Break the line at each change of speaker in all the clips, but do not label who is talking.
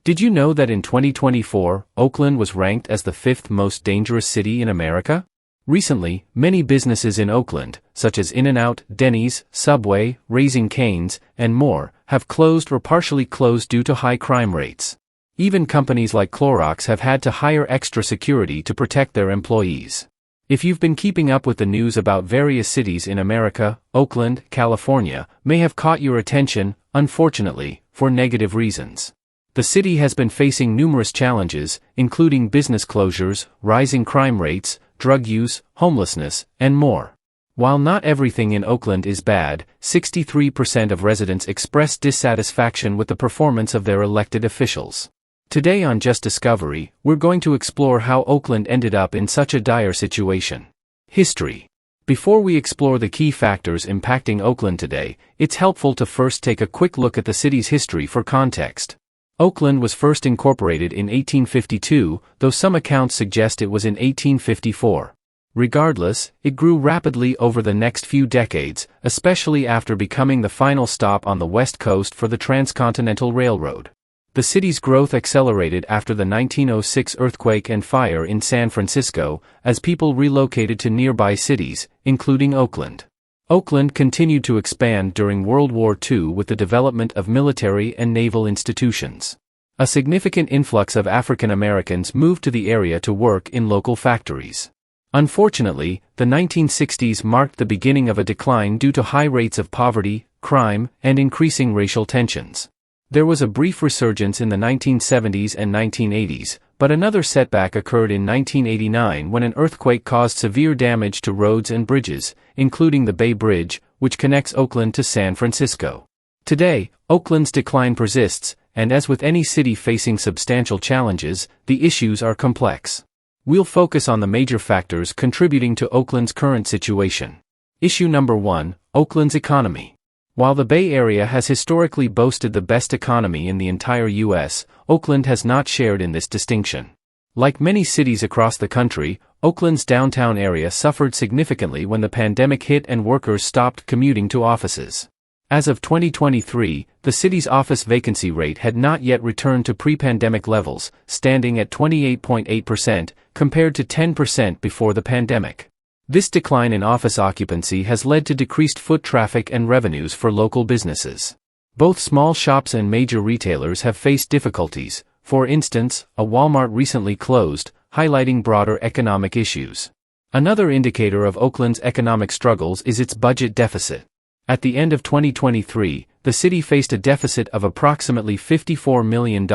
Did you know that in 2024, Oakland was ranked as the fifth most dangerous city in America? Recently, many businesses in Oakland, such as In-N-Out, Denny's, Subway, Raising Cane's, and more, have closed or partially closed due to high crime rates. Even companies like Clorox have had to hire extra security to protect their employees. If you've been keeping up with the news about various cities in America, Oakland, California, may have caught your attention, unfortunately, for negative reasons. The city has been facing numerous challenges, including business closures, rising crime rates, drug use, homelessness, and more. While not everything in Oakland is bad, 63% of residents express dissatisfaction with the performance of their elected officials. Today on Just Discovery, we're going to explore how Oakland ended up in such a dire situation. History. Before we explore the key factors impacting Oakland today, it's helpful to first take a quick look at the city's history for context. Oakland was first incorporated in 1852, though some accounts suggest it was in 1854. Regardless, it grew rapidly over the next few decades, especially after becoming the final stop on the West Coast for the Transcontinental Railroad. The city's growth accelerated after the 1906 earthquake and fire in San Francisco, as people relocated to nearby cities, including Oakland. Oakland continued to expand during World War II with the development of military and naval institutions. A significant influx of African Americans moved to the area to work in local factories. Unfortunately, the 1960s marked the beginning of a decline due to high rates of poverty, crime, and increasing racial tensions. There was a brief resurgence in the 1970s and 1980s, but another setback occurred in 1989 when an earthquake caused severe damage to roads and bridges, including the Bay Bridge, which connects Oakland to San Francisco. Today, Oakland's decline persists, and as with any city facing substantial challenges, the issues are complex. We'll focus on the major factors contributing to Oakland's current situation. Issue number 1, Oakland's economy. While the Bay Area has historically boasted the best economy in the entire U.S., Oakland has not shared in this distinction. Like many cities across the country, Oakland's downtown area suffered significantly when the pandemic hit and workers stopped commuting to offices. As of 2023, the city's office vacancy rate had not yet returned to pre-pandemic levels, standing at 28.8%, compared to 10% before the pandemic. This decline in office occupancy has led to decreased foot traffic and revenues for local businesses. Both small shops and major retailers have faced difficulties. For instance, a Walmart recently closed, highlighting broader economic issues. Another indicator of Oakland's economic struggles is its budget deficit. At the end of 2023, the city faced a deficit of approximately $54 million,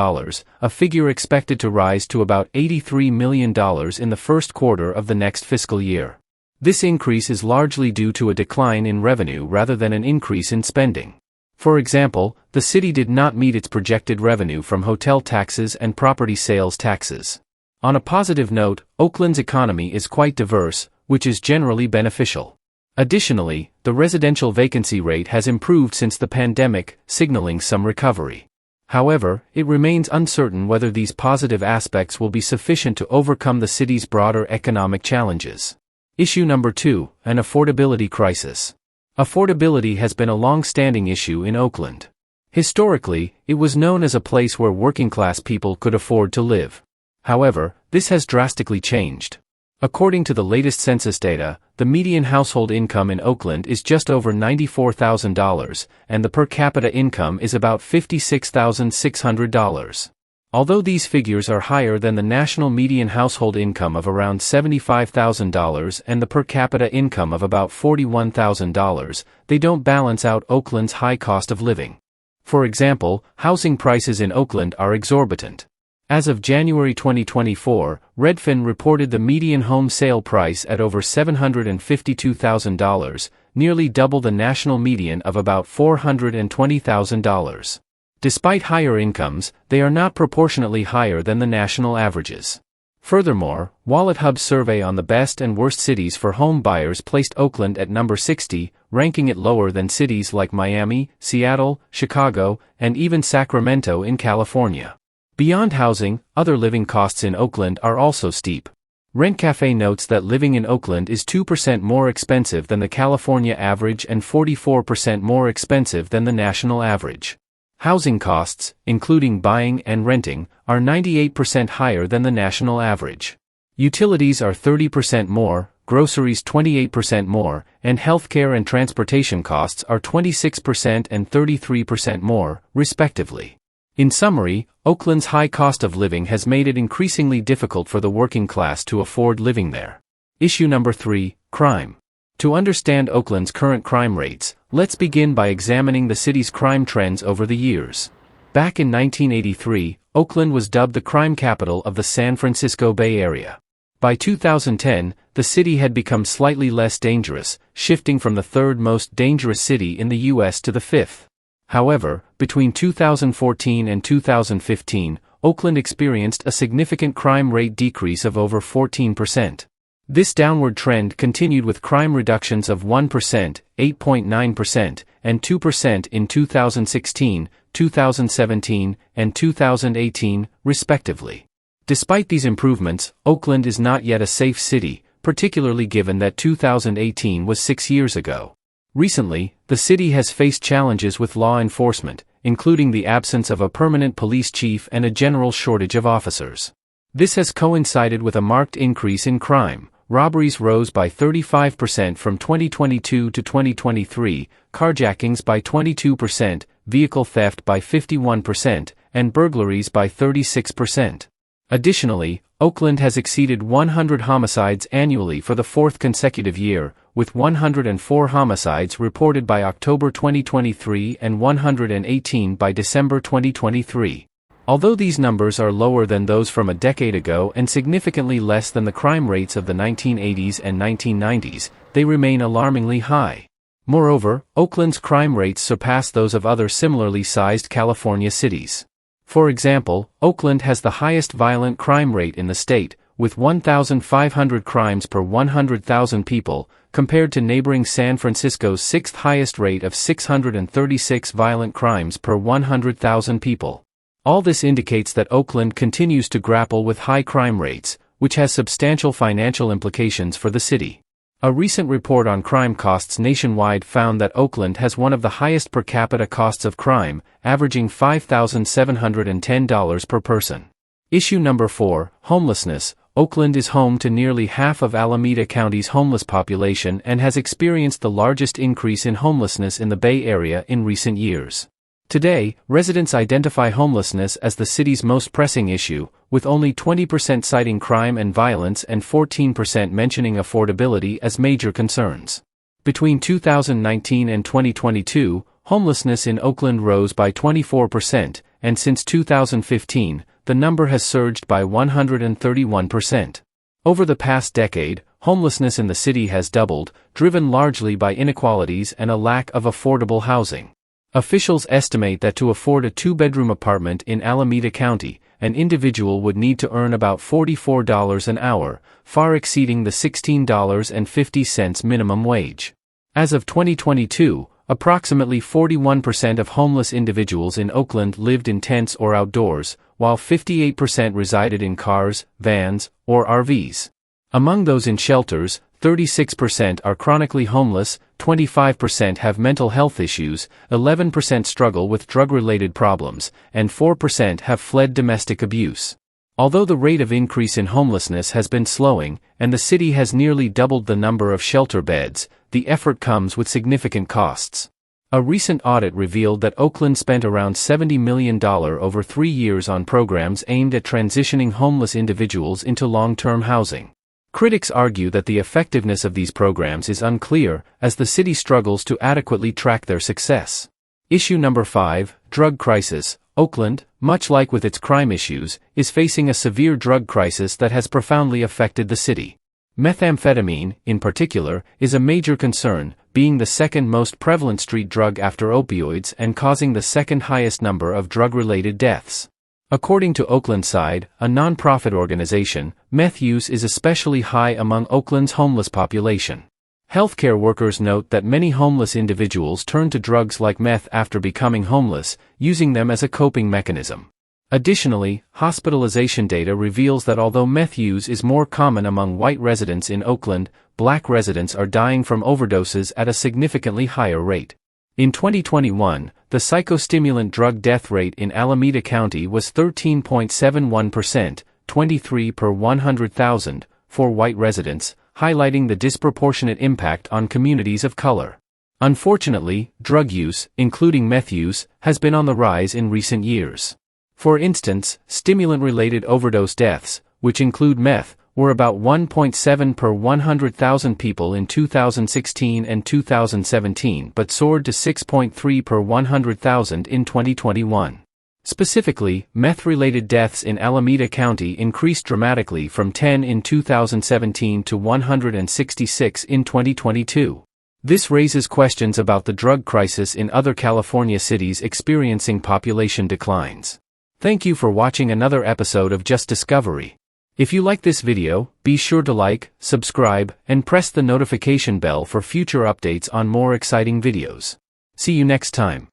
a figure expected to rise to about $83 million in the first quarter of the next fiscal year. This increase is largely due to a decline in revenue rather than an increase in spending. For example, the city did not meet its projected revenue from hotel taxes and property sales taxes. On a positive note, Oakland's economy is quite diverse, which is generally beneficial. Additionally, the residential vacancy rate has improved since the pandemic, signaling some recovery. However, it remains uncertain whether these positive aspects will be sufficient to overcome the city's broader economic challenges. Issue number 2, an affordability crisis. Affordability has been a long-standing issue in Oakland. Historically, it was known as a place where working-class people could afford to live. However, this has drastically changed. According to the latest census data, the median household income in Oakland is just over $94,000, and the per capita income is about $56,600. Although these figures are higher than the national median household income of around $75,000 and the per capita income of about $41,000, they don't balance out Oakland's high cost of living. For example, housing prices in Oakland are exorbitant. As of January 2024, Redfin reported the median home sale price at over $752,000, nearly double the national median of about $420,000. Despite higher incomes, they are not proportionately higher than the national averages. Furthermore, WalletHub's survey on the best and worst cities for home buyers placed Oakland at number 60, ranking it lower than cities like Miami, Seattle, Chicago, and even Sacramento in California. Beyond housing, other living costs in Oakland are also steep. RentCafe notes that living in Oakland is 2% more expensive than the California average and 44% more expensive than the national average. Housing costs, including buying and renting, are 98% higher than the national average. Utilities are 30% more, groceries 28% more, and healthcare and transportation costs are 26% and 33% more, respectively. In summary, Oakland's high cost of living has made it increasingly difficult for the working class to afford living there. Issue number 3, crime. To understand Oakland's current crime rates, let's begin by examining the city's crime trends over the years. Back in 1983, Oakland was dubbed the crime capital of the San Francisco Bay Area. By 2010, the city had become slightly less dangerous, shifting from the third most dangerous city in the U.S. to the fifth. However, between 2014 and 2015, Oakland experienced a significant crime rate decrease of over 14%. This downward trend continued with crime reductions of 1%, 8.9%, and 2% in 2016, 2017, and 2018, respectively. Despite these improvements, Oakland is not yet a safe city, particularly given that 2018 was 6 years ago. Recently, the city has faced challenges with law enforcement, including the absence of a permanent police chief and a general shortage of officers. This has coincided with a marked increase in crime. Robberies rose by 35% from 2022 to 2023, carjackings by 22%, vehicle theft by 51%, and burglaries by 36%. Additionally, Oakland has exceeded 100 homicides annually for the fourth consecutive year, with 104 homicides reported by October 2023 and 118 by December 2023. Although these numbers are lower than those from a decade ago and significantly less than the crime rates of the 1980s and 1990s, they remain alarmingly high. Moreover, Oakland's crime rates surpass those of other similarly sized California cities. For example, Oakland has the highest violent crime rate in the state, with 1,500 crimes per 100,000 people, compared to neighboring San Francisco's sixth highest rate of 636 violent crimes per 100,000 people. All this indicates that Oakland continues to grapple with high crime rates, which has substantial financial implications for the city. A recent report on crime costs nationwide found that Oakland has one of the highest per capita costs of crime, averaging $5,710 per person. Issue number 4, homelessness. Oakland is home to nearly half of Alameda County's homeless population and has experienced the largest increase in homelessness in the Bay Area in recent years. Today, residents identify homelessness as the city's most pressing issue, with only 20% citing crime and violence and 14% mentioning affordability as major concerns. Between 2019 and 2022, homelessness in Oakland rose by 24%, and since 2015, the number has surged by 131%. Over the past decade, homelessness in the city has doubled, driven largely by inequalities and a lack of affordable housing. Officials estimate that to afford a 2-bedroom apartment in Alameda County, an individual would need to earn about $44 an hour, far exceeding the $16.50 minimum wage. As of 2022, approximately 41% of homeless individuals in Oakland lived in tents or outdoors, while 58% resided in cars, vans, or RVs. Among those in shelters, 36% are chronically homeless, 25% have mental health issues, 11% struggle with drug-related problems, and 4% have fled domestic abuse. Although the rate of increase in homelessness has been slowing, and the city has nearly doubled the number of shelter beds, the effort comes with significant costs. A recent audit revealed that Oakland spent around $70 million over 3 years on programs aimed at transitioning homeless individuals into long-term housing. Critics argue that the effectiveness of these programs is unclear, as the city struggles to adequately track their success. Issue number 5, drug crisis. Oakland, much like with its crime issues, is facing a severe drug crisis that has profoundly affected the city. Methamphetamine, in particular, is a major concern, being the second most prevalent street drug after opioids and causing the second highest number of drug-related deaths. According to Oakland Side, a non-profit organization, meth use is especially high among Oakland's homeless population. Healthcare workers note that many homeless individuals turn to drugs like meth after becoming homeless, using them as a coping mechanism. Additionally, hospitalization data reveals that although meth use is more common among white residents in Oakland, black residents are dying from overdoses at a significantly higher rate. In 2021, the psychostimulant drug death rate in Alameda County was 13.71%, 23 per 100,000, for white residents, highlighting the disproportionate impact on communities of color. Unfortunately, drug use, including meth use, has been on the rise in recent years. For instance, stimulant-related overdose deaths, which include meth, were about 1.7 per 100,000 people in 2016 and 2017 but soared to 6.3 per 100,000 in 2021. Specifically, meth-related deaths in Alameda County increased dramatically from 10 in 2017 to 166 in 2022. This raises questions about the drug crisis in other California cities experiencing population declines. Thank you for watching another episode of Just Discovery. If you like this video, be sure to like, subscribe, and press the notification bell for future updates on more exciting videos. See you next time.